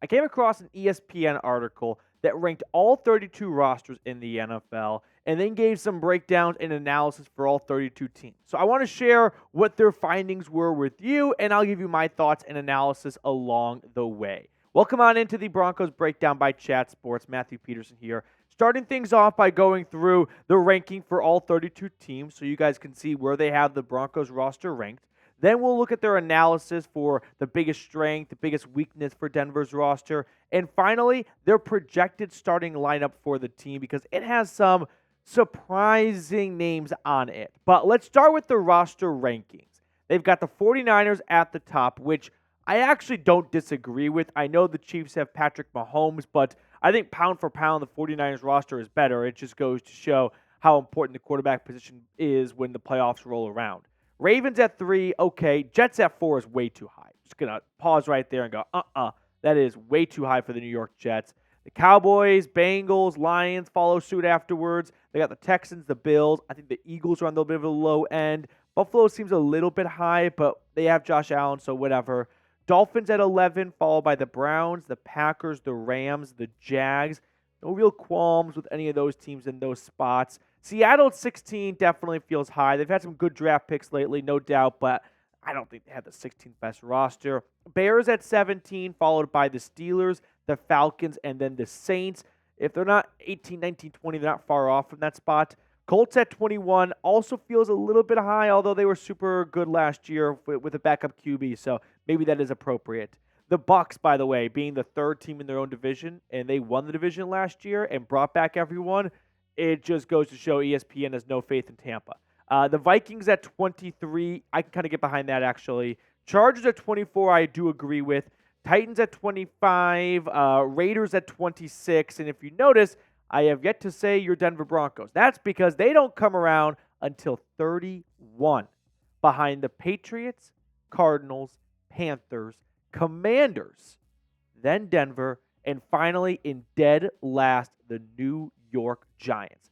I came across an ESPN article that ranked all 32 rosters in the NFL and then gave some breakdowns and analysis for all 32 teams. So I want to share what their findings were with you, and I'll give you my thoughts and analysis along the way. Welcome on into the Broncos Breakdown by Chat Sports. Matthew Peterson here. Starting things off by going through the ranking for all 32 teams so you guys can see where they have the Broncos roster ranked. Then we'll look at their analysis for the biggest strength, the biggest weakness for Denver's roster, and finally, their projected starting lineup for the team because it has some surprising names on it. But let's start with the roster rankings. They've got the 49ers at the top, which I actually don't disagree with. I know the Chiefs have Patrick Mahomes, but I think pound for pound, the 49ers roster is better. It just goes to show how important the quarterback position is when the playoffs roll around. Ravens at 3, okay. Jets at 4 is way too high. Just going to pause right there and go, that is way too high for the New York Jets. The Cowboys, Bengals, Lions follow suit afterwards. They got the Texans, the Bills. I think the Eagles are on a little bit of a low end. Buffalo seems a little bit high, but they have Josh Allen, so whatever. Dolphins at 11, followed by the Browns, the Packers, the Rams, the Jags. No real qualms with any of those teams in those spots. Seattle at 16 definitely feels high. They've had some good draft picks lately, no doubt, but I don't think they have the 16th best roster. Bears at 17, followed by the Steelers, the Falcons, and then the Saints. If they're not 18, 19, 20, they're not far off from that spot. Colts at 21 also feels a little bit high, although they were super good last year with a backup QB, so maybe that is appropriate. The Bucs, by the way, being the third team in their own division, and they won the division last year and brought back everyone, it just goes to show ESPN has no faith in Tampa. The Vikings at 23, I can kind of get behind that, actually. Chargers at 24, I do agree with. Titans at 25, Raiders at 26, and if you notice, I have yet to say your Denver Broncos. That's because they don't come around until 31, behind the Patriots, Cardinals, Panthers, Commanders, then Denver, and finally, in dead last, the New York Giants.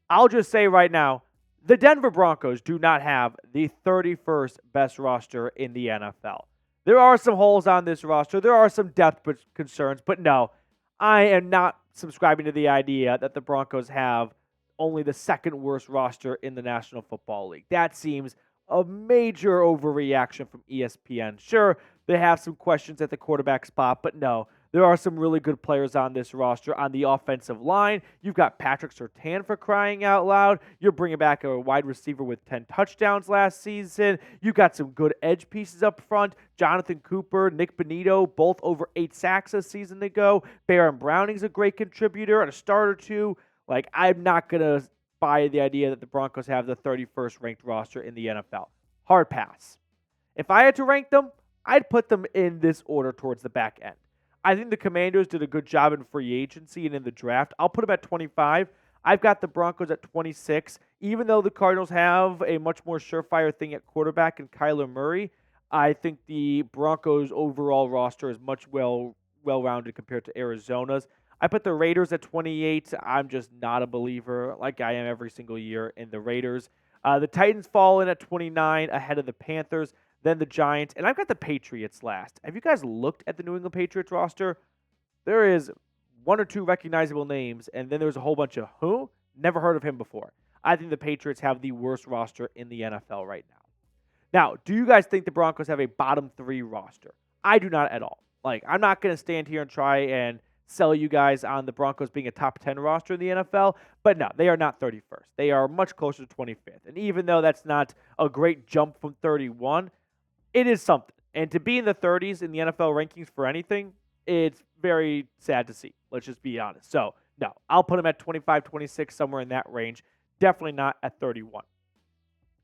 I'll just say right now, the Denver Broncos do not have the 31st best roster in the NFL. There are some holes on this roster. There are some depth concerns, but no, I am not subscribing to the idea that the Broncos have only the second worst roster in the National Football League. That seems a major overreaction from ESPN. Sure, they have some questions at the quarterback spot, but no, there are some really good players on this roster. On the offensive line, you've got Patrick Surtain for crying out loud. You're bringing back a wide receiver with 10 touchdowns last season. You've got some good edge pieces up front. Jonathan Cooper, Nik Bonitto, both over 8 sacks a season ago. Baron Browning's a great contributor and a starter too. I'm not going to buy the idea that the Broncos have the 31st ranked roster in the NFL. Hard pass. If I had to rank them, I'd put them in this order towards the back end. I think the Commanders did a good job in free agency and in the draft. I'll put them at 25. I've got the Broncos at 26. Even though the Cardinals have a much more surefire thing at quarterback in Kyler Murray, I think the Broncos' overall roster is much well-rounded compared to Arizona's. I put the Raiders at 28. I'm just not a believer, like I am every single year, in the Raiders. The Titans fall in at 29 ahead of the Panthers, then the Giants, and I've got the Patriots last. Have you guys looked at the New England Patriots roster? There is one or two recognizable names, and then there's a whole bunch of who? Never heard of him before. I think the Patriots have the worst roster in the NFL right now. Now, do you guys think the Broncos have a bottom 3 roster? I do not at all. I'm not going to stand here and try and sell you guys on the Broncos being a top 10 roster in the NFL, but no, they are not 31st. They are much closer to 25th. And even though that's not a great jump from 31, it is something. And to be in the 30s in the NFL rankings for anything, it's very sad to see. Let's just be honest. So, no, I'll put them at 25, 26, somewhere in that range. Definitely not at 31.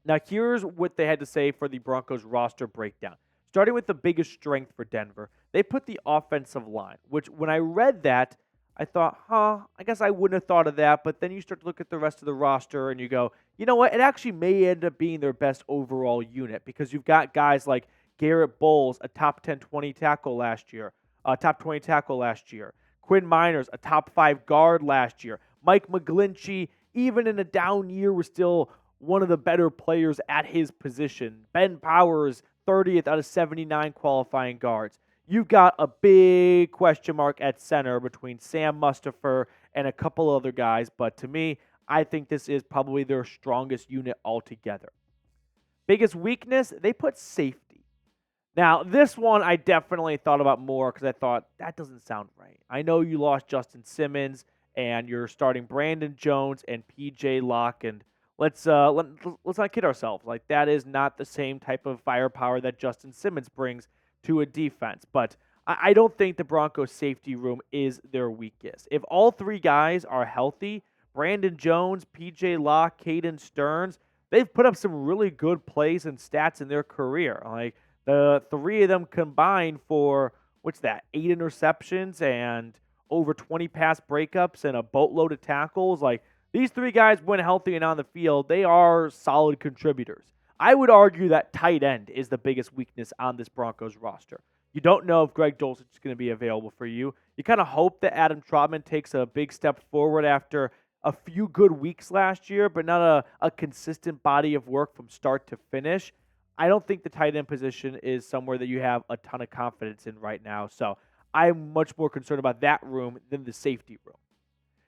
Now, here's what they had to say for the Broncos roster breakdown. Starting with the biggest strength for Denver, they put the offensive line, which when I read that, I thought, I guess I wouldn't have thought of that. But then you start to look at the rest of the roster and you go, you know what? It actually may end up being their best overall unit because you've got guys like Garett Bolles, a top 10, 20 tackle last year, top 20 tackle last year. Quinn Meinerz, a top 5 guard last year. Mike McGlinchey, even in a down year, was still one of the better players at his position. Ben Powers, 30th out of 79 qualifying guards. you've got a big question mark at center between Sam Mustipher and a couple other guys. But to me, I think this is probably their strongest unit altogether. Biggest weakness, they put safety. Now, this one I definitely thought about more because I thought, that doesn't sound right. I know you lost Justin Simmons, and you're starting Brandon Jones and P.J. Locke, and let's not kid ourselves. Like, that is not the same type of firepower that Justin Simmons brings to a defense. But I don't think the Broncos' safety room is their weakest. If all three guys are healthy, Brandon Jones, P.J. Locke, Caden Stearns, they've put up some really good plays and stats in their career. Like, the three of them combined for, 8 interceptions and over 20 pass breakups and a boatload of tackles. Like, these three guys, when healthy and on the field, they are solid contributors. I would argue that tight end is the biggest weakness on this Broncos roster. You don't know if Greg Dulcich is going to be available for you. You kind of hope that Adam Trautman takes a big step forward after a few good weeks last year, but not a consistent body of work from start to finish. I don't think the tight end position is somewhere that you have a ton of confidence in right now. So I'm much more concerned about that room than the safety room.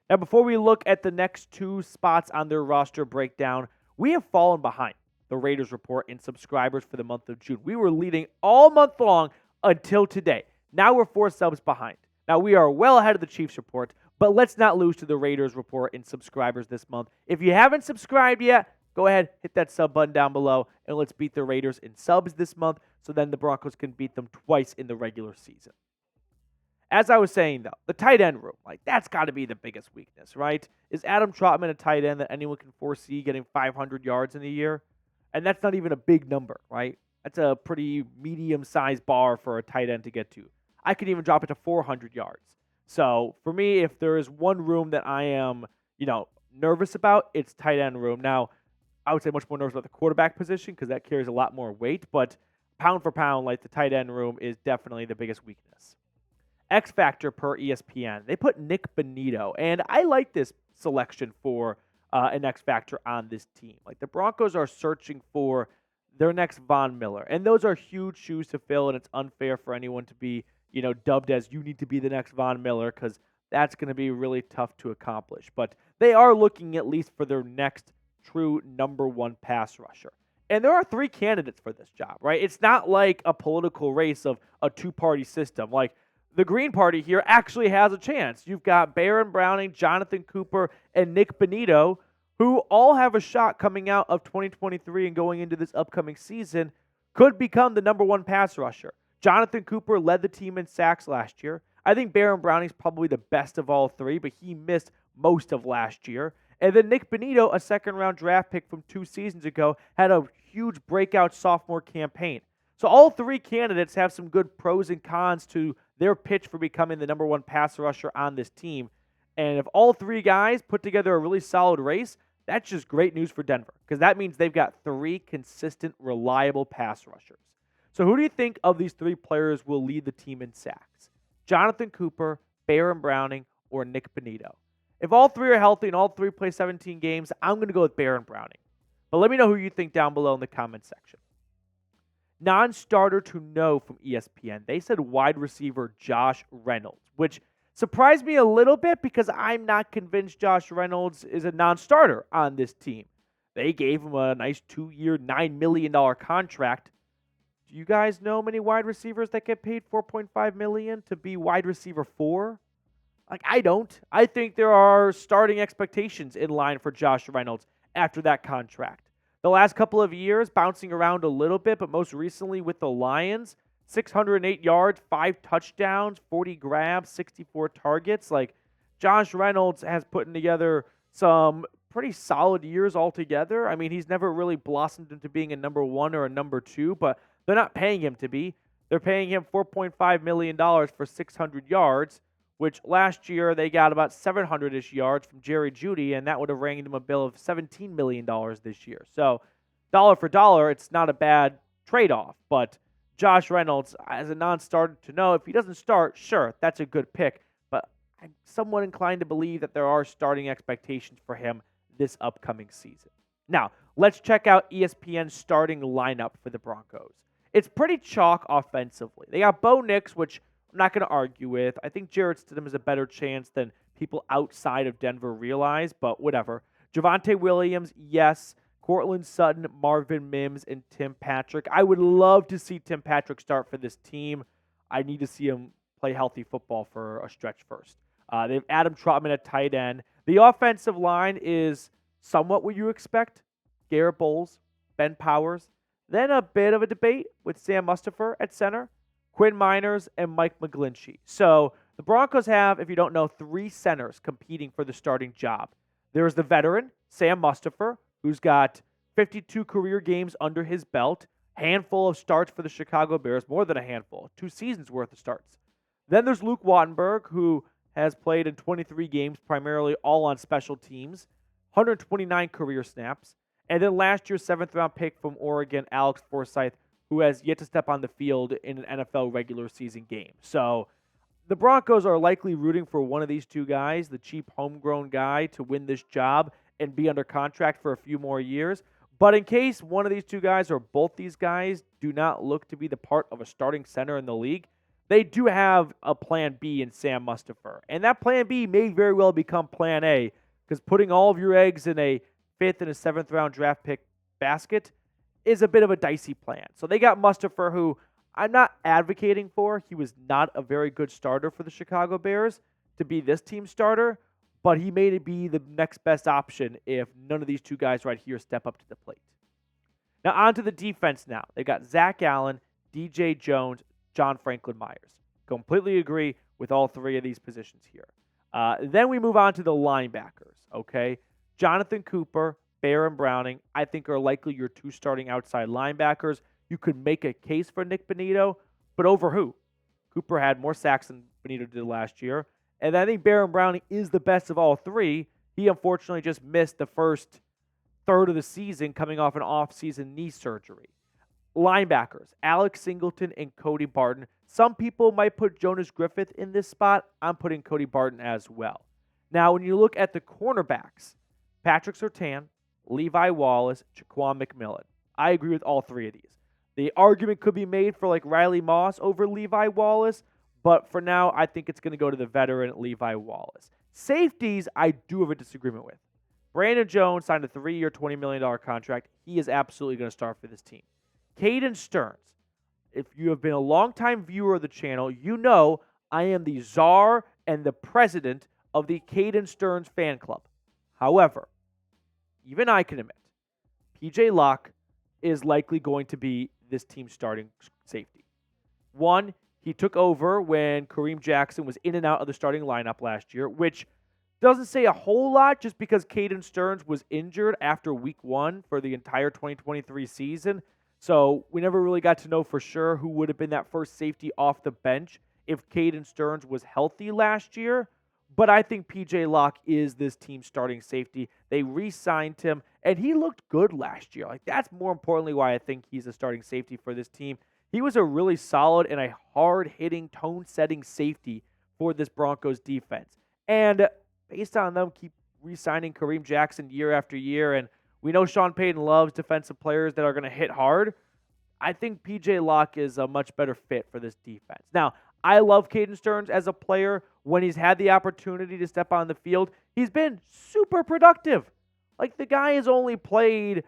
Now, before we look at the next two spots on their roster breakdown, we have fallen behind the Raiders report in subscribers for the month of June. We were leading all month long until today. Now we're 4 subs behind. Now we are well ahead of the Chiefs report, but let's not lose to the Raiders report in subscribers this month. If you haven't subscribed yet, go ahead, hit that sub button down below, and let's beat the Raiders in subs this month so then the Broncos can beat them twice in the regular season. As I was saying, though, the tight end room, that's got to be the biggest weakness, right? Is Adam Trautman a tight end that anyone can foresee getting 500 yards in a year? And that's not even a big number, right? That's a pretty medium-sized bar for a tight end to get to. I could even drop it to 400 yards. So for me, if there is one room that I am, nervous about, it's tight end room. Now, I would say much more nervous about the quarterback position because that carries a lot more weight. But pound for pound, the tight end room is definitely the biggest weakness. X Factor per ESPN. They put Nik Bonitto, and I like this selection for an X Factor on this team. The Broncos are searching for their next Von Miller, and those are huge shoes to fill, and it's unfair for anyone to be, dubbed as you need to be the next Von Miller because that's going to be really tough to accomplish. But they are looking at least for their next true number one pass rusher. And there are 3 candidates for this job, right? It's not like a political race of a 2-party system. The Green Party here actually has a chance. You've got Baron Browning, Jonathan Cooper, and Nik Bonitto, who all have a shot coming out of 2023 and going into this upcoming season, could become the number one pass rusher. Jonathan Cooper led the team in sacks last year. I think Baron Browning's probably the best of all 3, but he missed most of last year. And then Nik Bonitto, a second-round draft pick from 2 seasons ago, had a huge breakout sophomore campaign. So all 3 candidates have some good pros and cons to their pitch for becoming the number one pass rusher on this team. And if all 3 guys put together a really solid race, that's just great news for Denver because that means they've got 3 consistent, reliable pass rushers. So who do you think of these 3 players will lead the team in sacks? Jonathan Cooper, Baron Browning, or Nik Bonitto? If all 3 are healthy and all 3 play 17 games, I'm going to go with Baron Browning. But let me know who you think down below in the comments section. Non-starter to know from ESPN. They said wide receiver Josh Reynolds, which surprised me a little bit because I'm not convinced Josh Reynolds is a non-starter on this team. They gave him a nice 2-year, $9 million contract. Do you guys know many wide receivers that get paid $4.5 million to be wide receiver 4? I don't. I think there are starting expectations in line for Josh Reynolds after that contract. The last couple of years, bouncing around a little bit, but most recently with the Lions, 608 yards, 5 touchdowns, 40 grabs, 64 targets. Josh Reynolds has put together some pretty solid years altogether. I mean, he's never really blossomed into being a number 1 or a number 2, but they're not paying him to be. They're paying him $4.5 million for 600 yards, which last year they got about 700-ish yards from Jerry Jeudy, and that would have ranged him a bill of $17 million this year. So, dollar for dollar, it's not a bad trade-off. But Josh Reynolds, as a non-starter to know, if he doesn't start, sure, that's a good pick. But I'm somewhat inclined to believe that there are starting expectations for him this upcoming season. Now, let's check out ESPN's starting lineup for the Broncos. it's pretty chalk offensively. They got Bo Nix, which I'm not going to argue with. I think Jarrett Stidham has a better chance than people outside of Denver realize, but whatever. Javonte Williams, yes. Courtland Sutton, Marvin Mims, and Tim Patrick. I would love to see Tim Patrick start for this team. I need to see him play healthy football for a stretch first. They have Adam Trautman at tight end. The offensive line is somewhat what you expect. Garett Bolles, Ben Powers. Then a bit of a debate with Sam Mustipher at center, Quinn Meinerz, and Mike McGlinchey. So the Broncos have, if you don't know, 3 centers competing for the starting job. There's the veteran, Sam Mustipher, who's got 52 career games under his belt, handful of starts for the Chicago Bears, more than a handful, 2 seasons worth of starts. Then there's Luke Wattenberg, who has played in 23 games, primarily all on special teams, 129 career snaps. And then last year's 7th-round pick from Oregon, Alex Forsyth, who has yet to step on the field in an NFL regular season game. So the Broncos are likely rooting for one of these 2 guys, the cheap homegrown guy, to win this job and be under contract for a few more years. But in case one of these 2 guys or both these guys do not look to be the part of a starting center in the league, they do have a plan B in Sam Mustipher. And that plan B may very well become plan A, because putting all of your eggs in a 5th and a 7th round draft pick basket is a bit of a dicey plan. So they got Mustipher, who I'm not advocating for. He was not a very good starter for the Chicago Bears to be this team's starter, but he may be the next best option if none of these 2 guys right here step up to the plate. Now on to the defense now. They got Zach Allen, DJ Jones, John Franklin Myers. Completely agree with all 3 of these positions here. Then we move on to the linebackers, okay? Jonathan Cooper, Baron Browning, I think are likely your 2 starting outside linebackers. You could make a case for Nik Bonitto, but over who? Cooper had more sacks than Bonitto did last year. And I think Baron Browning is the best of all 3. He unfortunately just missed the first third of the season coming off an off-season knee surgery. Linebackers, Alex Singleton and Cody Barton. Some people might put Jonas Griffith in this spot. I'm putting Cody Barton as well. Now, when you look at the cornerbacks, Patrick Surtain, Levi Wallace, Jaquan McMillan. I agree with all 3 of these. The argument could be made for like Riley Moss over Levi Wallace, but for now, I think it's going to go to the veteran Levi Wallace. Safeties, I do have a disagreement with. Brandon Jones signed a 3-year, $20 million contract. He is absolutely going to start for this team. Caden Stearns, if you have been a longtime viewer of the channel, you know I am the czar and the president of the Caden Stearns fan club. However, even I can admit, PJ Locke is likely going to be this team's starting safety. 1, he took over when Kareem Jackson was in and out of the starting lineup last year, which doesn't say a whole lot just because Caden Stearns was injured after week 1 for the entire 2023 season. So we never really got to know for sure who would have been that first safety off the bench if Caden Stearns was healthy last year. But I think PJ Locke is this team's starting safety. They re-signed him, and he looked good last year. Like, that's more importantly why I think he's a starting safety for this team. He was a really solid and a hard-hitting, tone-setting safety for this Broncos defense. And based on them keep re-signing Kareem Jackson year after year, and we know Sean Payton loves defensive players that are going to hit hard, I think PJ Locke is a much better fit for this defense. Now, I love Caden Stearns as a player. When he's had the opportunity to step on the field, he's been super productive. Like, the guy has only played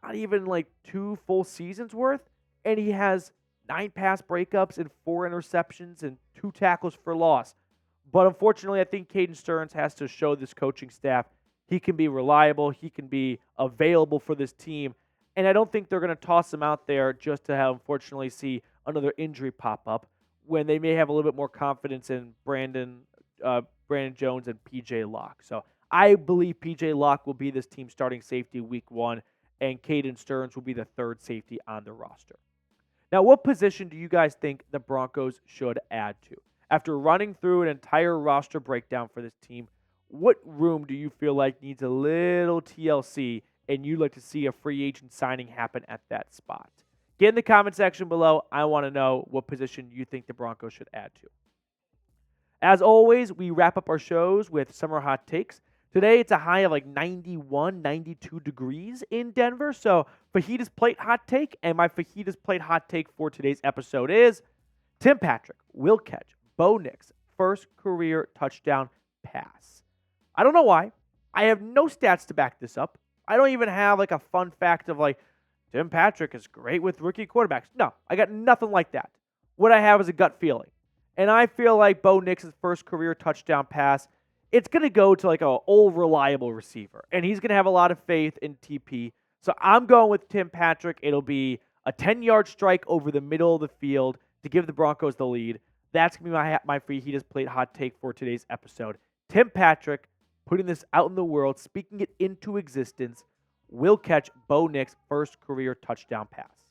not even like 2 full seasons worth, and he has 9 pass breakups and 4 interceptions and 2 tackles for loss. But unfortunately, I think Caden Stearns has to show this coaching staff he can be reliable, he can be available for this team, and I don't think they're going to toss him out there just to have, unfortunately, see another injury pop up when they may have a little bit more confidence in Brandon Jones and PJ Locke. So I believe PJ Locke will be this team's starting safety week 1, and Caden Stearns will be the 3rd safety on the roster. Now, what position do you guys think the Broncos should add to? After running through an entire roster breakdown for this team, what room do you feel like needs a little TLC and you'd like to see a free agent signing happen at that spot? Get in the comment section below. I want to know what position you think the Broncos should add to. As always, we wrap up our shows with summer hot takes. Today, it's a high of like 91, 92 degrees in Denver. So, Fajitas Plate hot take, and my Fajitas Plate hot take for today's episode is Tim Patrick will catch Bo Nix' first career touchdown pass. I don't know why. I have no stats to back this up. I don't even have like a fun fact of like, Tim Patrick is great with rookie quarterbacks. No, I got nothing like that. What I have is a gut feeling. And I feel like Bo Nix' first career touchdown pass, it's going to go to like an old reliable receiver. And he's going to have a lot of faith in TP. So I'm going with Tim Patrick. It'll be a 10-yard strike over the middle of the field to give the Broncos the lead. That's going to be my Fajitas Plate hot take for today's episode. Tim Patrick, putting this out in the world, speaking it into existence, will catch Bo Nix' first career touchdown pass.